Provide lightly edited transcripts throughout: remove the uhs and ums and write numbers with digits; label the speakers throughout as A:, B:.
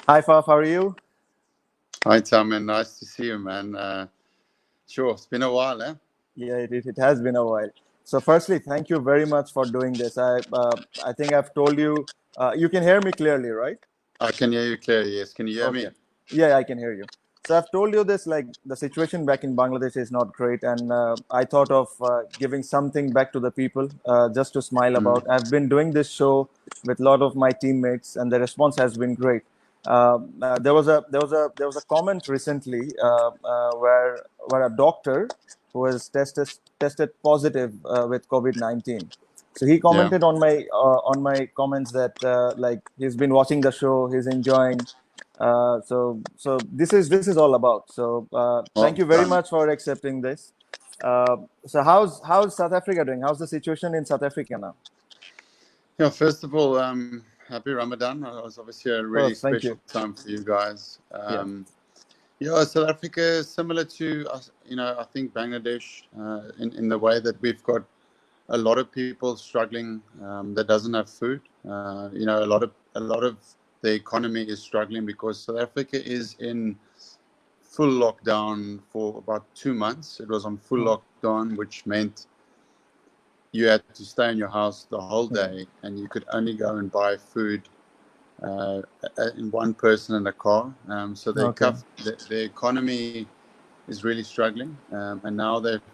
A: Hi, Faf, how are you?
B: Hi, Tamim. Nice to see you, man. Sure, it's been a while, eh?
A: Yeah, it has been a while. So, firstly, thank you very much for doing this. I think I've told you. You can hear me clearly, right?
B: I can hear you clearly, yes. Can you hear
A: Okay.
B: me?
A: Yeah, I can hear you. So, I've told you this. Like the situation back in Bangladesh is not great, and I thought of giving something back to the people, just to smile
B: Mm.
A: about. I've been doing this show with a lot of my teammates, and the response has been great. There was a comment recently where a doctor who was tested positive with COVID-19. So he
B: Yeah.
A: commented on my comments that like he's been watching the show, he's enjoying. So this is all about. So
B: Well
A: thank you very
B: done.
A: much for accepting this. So how's South Africa doing? How's the situation in South Africa now?
B: Yeah, first of all, happy Ramadan. It was obviously a
A: Oh,
B: really
A: thank you.
B: special time for you guys.
A: Yeah.
B: Yeah, South Africa is similar to us, I think Bangladesh, in the way that we've got a lot of people struggling that doesn't have food. A lot of the economy is struggling because South Africa is in full lockdown for about 2 months. It was on full
A: Hmm.
B: lockdown, which meant you had to stay in your house the whole
A: Yeah.
B: day, and you could only go and buy food uh, in one person in a car. So
A: Okay.
B: the economy is really struggling, and now they've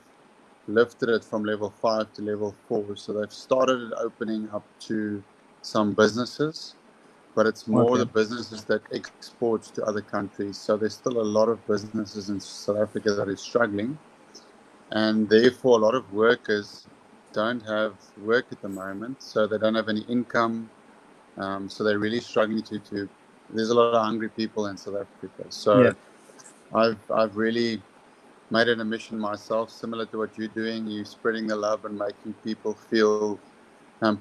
B: lifted it from level 5 to level 4. So they've started it opening up to some businesses, but it's more
A: Okay.
B: the businesses that export to other countries. So there's still a lot of businesses in South Africa that is struggling, and therefore a lot of workers don't have work at the moment, so they don't have any income. So they're really struggling to. There's a lot of hungry people in South Africa. So
A: Yeah.
B: I've really made it a mission myself, similar to what you're doing. You're spreading the love and making people feel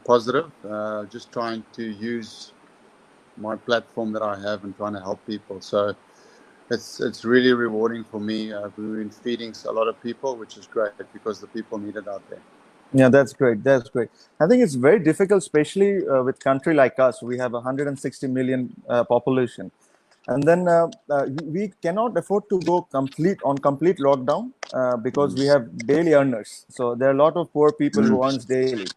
B: positive. Just trying to use my platform that I have and trying to help people. So it's really rewarding for me. We've been feeding a lot of people, which is great because the people need it out there.
A: Yeah, that's great. That's great. I think it's very difficult, especially with country like us. We have 160 million population, and then we cannot afford to go complete lockdown because we have daily earners. So there are a lot of poor people who
B: Mm.
A: earns daily.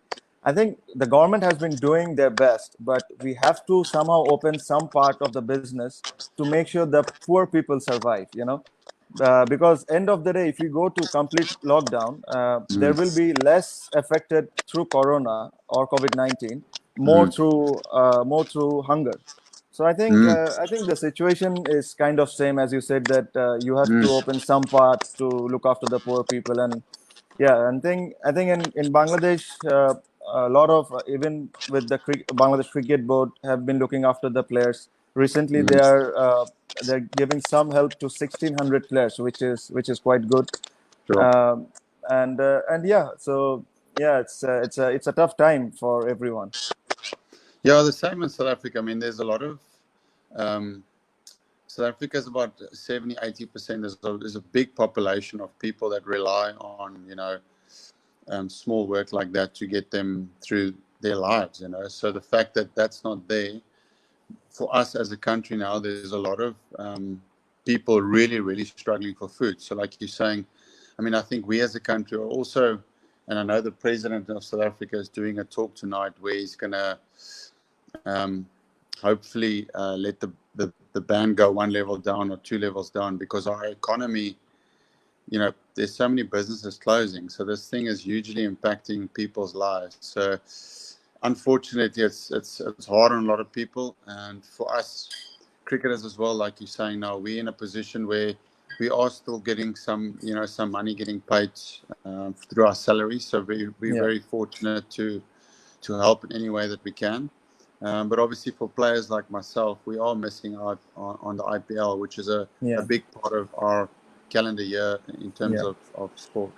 A: I think the government has been doing their best, but we have to somehow open some part of the business to make sure the poor people survive. Because end of the day, if you go to complete lockdown, there will
B: Mm.
A: be less affected through corona or COVID-19,
B: Mm.
A: more through hunger. So
B: Mm.
A: I think the situation is kind of same as you said, that you have to
B: Mm.
A: open some part to look after the poor people. And yeah, and I think in Bangladesh, a lot of even with the Bangladesh Cricket Board have been looking after the players. Recently,
B: Mm.
A: they're giving some help to 1,600 players, which is quite good.
B: Sure.
A: Um, and yeah, so yeah, it's a tough time for everyone.
B: Yeah, the same in South Africa. I mean, there's a lot of um, South Africa is about 70-80%. There's a big population of people that rely on small work like that to get them through their lives. So the fact that that's not there for us as a country now, there's a lot of people really really struggling for food. So like you're saying, I mean, I think we as a country are also, and I know the president of South Africa is doing a talk tonight where he's gonna um, hopefully let the ban go one level down or two levels down, because our economy, there's so many businesses closing. So this thing is hugely impacting people's lives. So unfortunately, it's hard on a lot of people, and for us cricketers as well. Like you're saying, now we're in a position where we are still getting some money getting paid through our salaries. So we're
A: Yeah,
B: very fortunate to help in any way that we can. But obviously, for players like myself, we are missing out on the IPL, which is a
A: yeah,
B: big part of our calendar year in terms
A: yeah.
B: of sport.